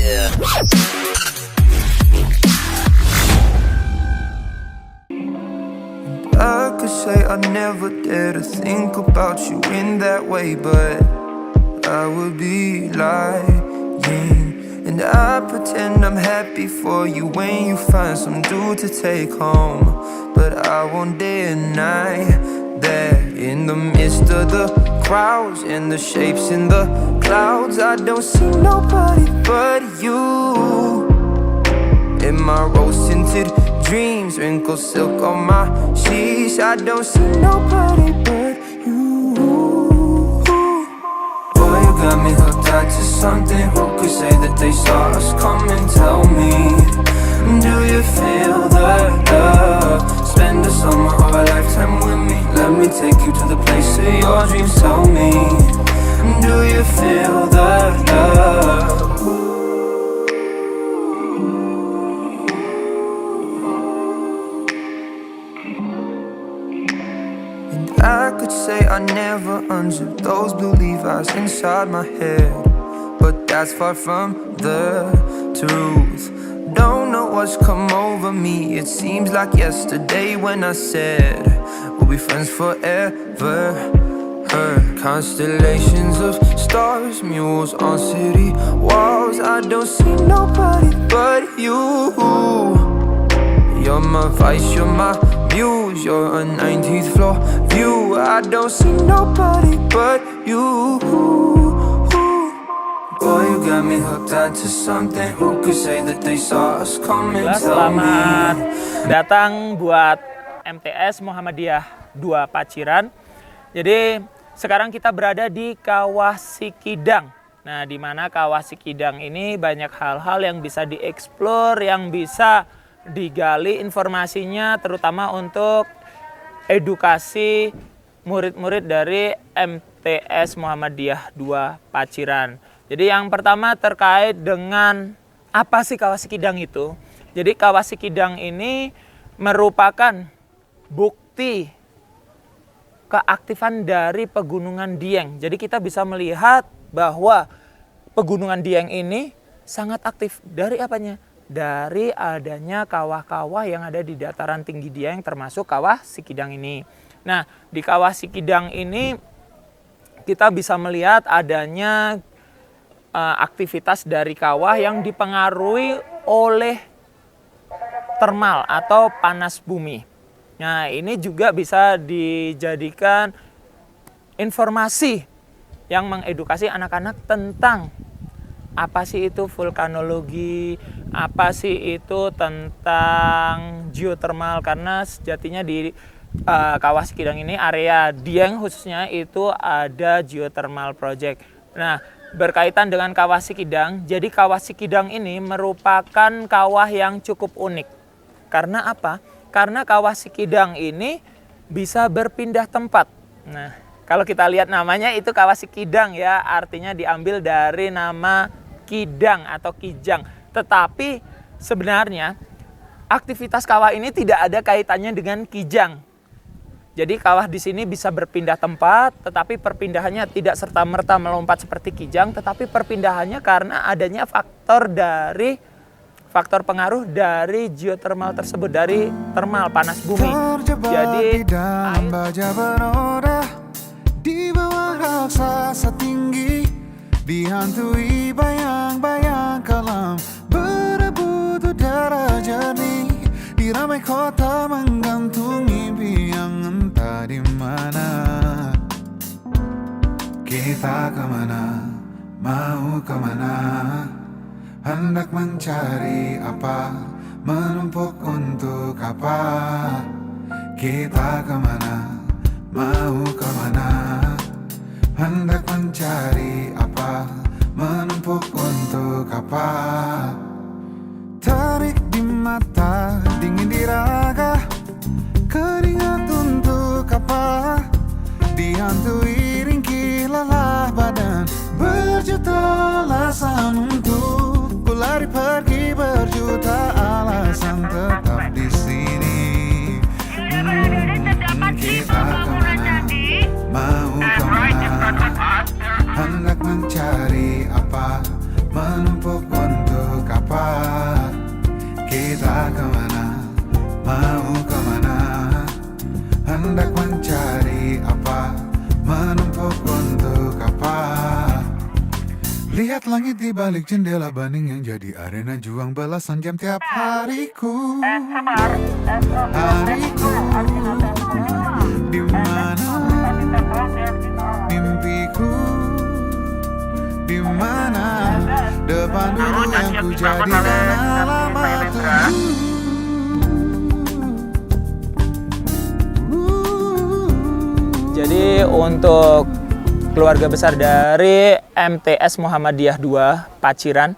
I could say I never dare to think about you in that way, but I would be lying. And I pretend I'm happy for you when you find some dude to take home. But I won't deny that in the midst of the crowds and the shapes in the clouds, I don't see nobody but you. In my rose-tinted dreams, wrinkled silk on my sheets, I don't see nobody but you. Boy, you got me hooked on to something. Who could say that they saw us coming? Tell me, do you feel the love? Spend a summer or a lifetime with me. Let me take you to the place of your dreams. Tell me, do you feel the love? I could say I never unzipped those blue Levi's inside my head, but that's far from the truth. Don't know what's come over me. It seems like yesterday when I said we'll be friends forever. Heard constellations of stars, mules on city walls. I don't see nobody but you. You're my vice, you're my muse, you're a 19th floor view. I don't see nobody but you. Boy, you got me hooked onto something. Who could say that they saw us coming? Selamat datang buat MTS Muhammadiyah 2 Paciran. Jadi sekarang kita berada di Kawah Sikidang. Nah, di mana Kawah Sikidang ini banyak hal-hal yang bisa dieksplor, yang bisa digali informasinya, terutama untuk edukasi murid-murid dari MTS Muhammadiyah 2 Paciran. Jadi yang pertama terkait dengan apa sih Kawah Sikidang itu. Jadi Kawah Sikidang ini merupakan bukti keaktifan dari Pegunungan Dieng. Jadi kita bisa melihat bahwa Pegunungan Dieng ini sangat aktif. Dari apanya? Dari adanya kawah-kawah yang ada di dataran tinggi Dieng, termasuk Kawah Sikidang ini. Nah, di Kawah Sikidang ini kita bisa melihat adanya aktivitas dari kawah yang dipengaruhi oleh termal atau panas bumi. Nah, ini juga bisa dijadikan informasi yang mengedukasi anak-anak tentang apa sih itu vulkanologi, apa sih itu tentang geothermal, karena sejatinya di Kawah Sikidang ini, area Dieng khususnya, itu ada geothermal project. Nah, berkaitan dengan Kawah Sikidang, jadi Kawah Sikidang ini merupakan kawah yang cukup unik. Karena apa? Karena Kawah Sikidang ini bisa berpindah tempat. Nah, kalau kita lihat namanya itu Kawah Sikidang ya, artinya diambil dari nama Kidang atau Kijang. Tetapi sebenarnya aktivitas kawah ini tidak ada kaitannya dengan Kijang. Jadi kawah di sini bisa berpindah tempat, tetapi perpindahannya tidak serta-merta melompat seperti Kijang, tetapi perpindahannya karena adanya faktor pengaruh dari geothermal tersebut, dari termal panas bumi. Jadi di bawah raksasa tinggi, dihantui bayang-bayang kelam, berebut udara jernih, di ramai kota menggantung mimpi yang entah di mana. Kita kemana, mau kemana, hendak mencari apa, menumpuk untuk apa. Kita kemana, mau kemana, hendak mencari apa, menumpuk untuk apa. Tarik di mata, dingin di raga, keringat untuk apa, dihantui ringkih lelah badan, berjuta alasan untuk ku lari pergi, berjuta alasan tetap di sini. Kita kemana, mau kemana, hendak mencari apa, menumpuk untuk entah kemana, mau kemana, hendak mencari apa, menumpuk untuk apa. Lihat langit di balik jendela bening yang jadi arena juang belasan jam tiap hariku. Hariku, di mana mimpiku, di mana depan dulu yang ku jadikan alamat tuju. Jadi untuk keluarga besar dari MTS Muhammadiyah 2 Paciran,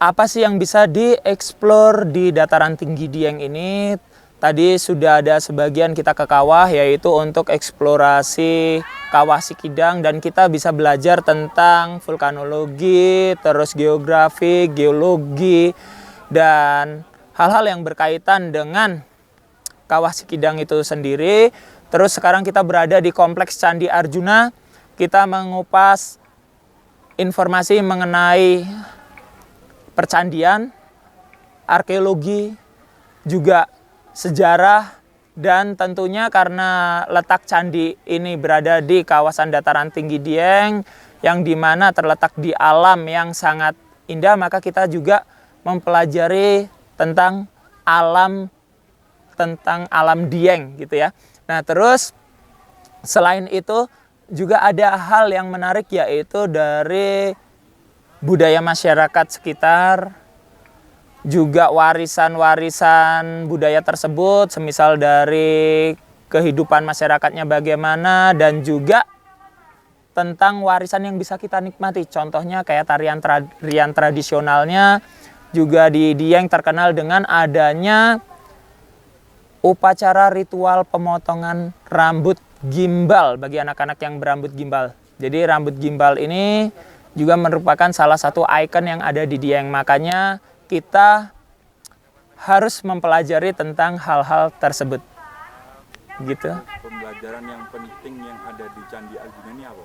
apa sih yang bisa dieksplor di dataran tinggi Dieng ini? Tadi sudah ada sebagian kita ke kawah, yaitu untuk eksplorasi kawah Sikidang, dan kita bisa belajar tentang vulkanologi, terus geografi, geologi, dan hal-hal yang berkaitan dengan kawah Sikidang itu sendiri. Terus sekarang kita berada di Kompleks Candi Arjuna. Kita mengupas informasi mengenai percandian, arkeologi, juga sejarah, dan tentunya karena letak candi ini berada di kawasan dataran tinggi Dieng yang dimana terletak di alam yang sangat indah, maka kita juga mempelajari tentang alam Dieng gitu ya. Nah, terus selain itu juga ada hal yang menarik, yaitu dari budaya masyarakat sekitar, juga warisan-warisan budaya tersebut, semisal dari kehidupan masyarakatnya bagaimana, dan juga tentang warisan yang bisa kita nikmati. Contohnya kayak tarian tradisionalnya, juga di Dieng terkenal dengan adanya upacara ritual pemotongan rambut gimbal bagi anak-anak yang berambut gimbal. Jadi rambut gimbal ini juga merupakan salah satu ikon yang ada di Dieng. Makanya kita harus mempelajari tentang hal-hal tersebut. Gitu. Pembelajaran yang penting yang ada di Candi Arjuna ini apa?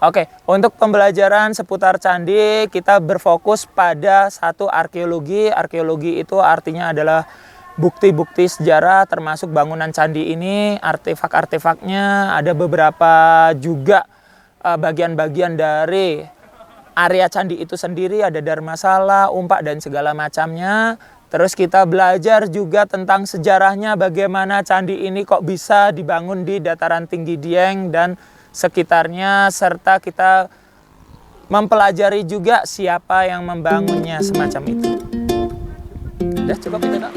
Oke, untuk pembelajaran seputar candi kita berfokus pada satu arkeologi. Arkeologi itu artinya adalah bukti-bukti sejarah, termasuk bangunan candi ini, artefak-artefaknya, ada beberapa juga bagian-bagian dari area candi itu sendiri, ada dharmasala, umpak, dan segala macamnya. Terus kita belajar juga tentang sejarahnya, bagaimana candi ini kok bisa dibangun di dataran tinggi Dieng dan sekitarnya, serta kita mempelajari juga siapa yang membangunnya, semacam itu. Udah cukup itu, Dok.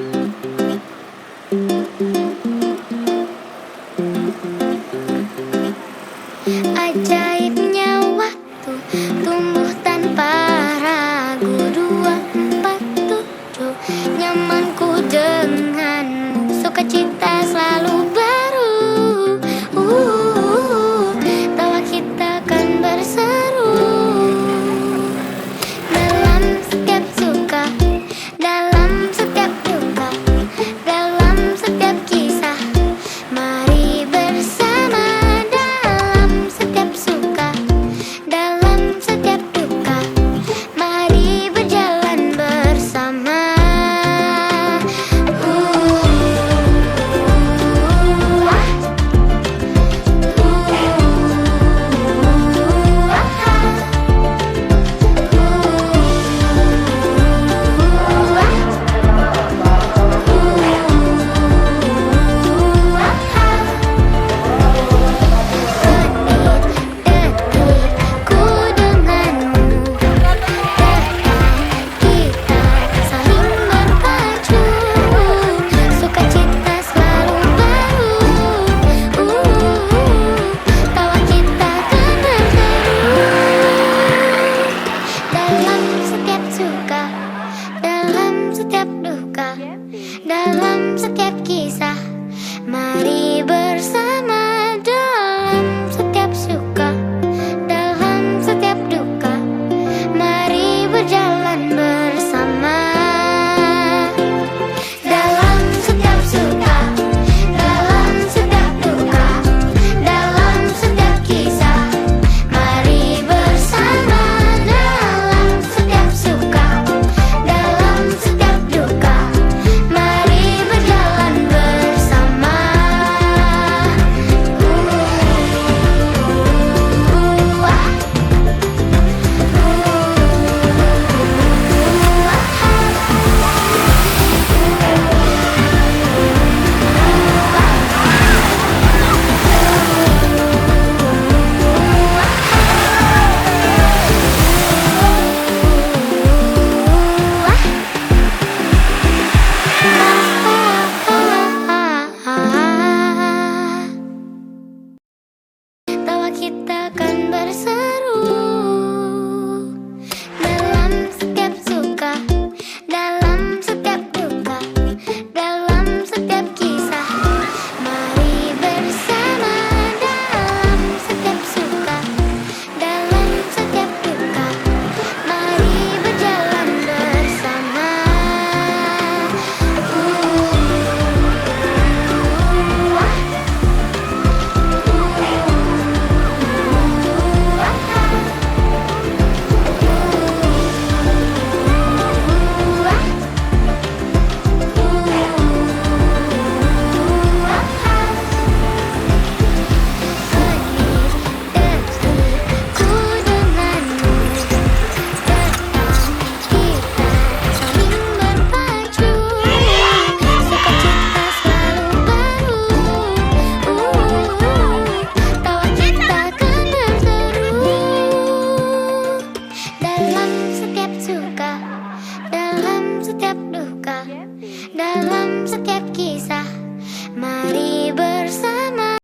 Ajaib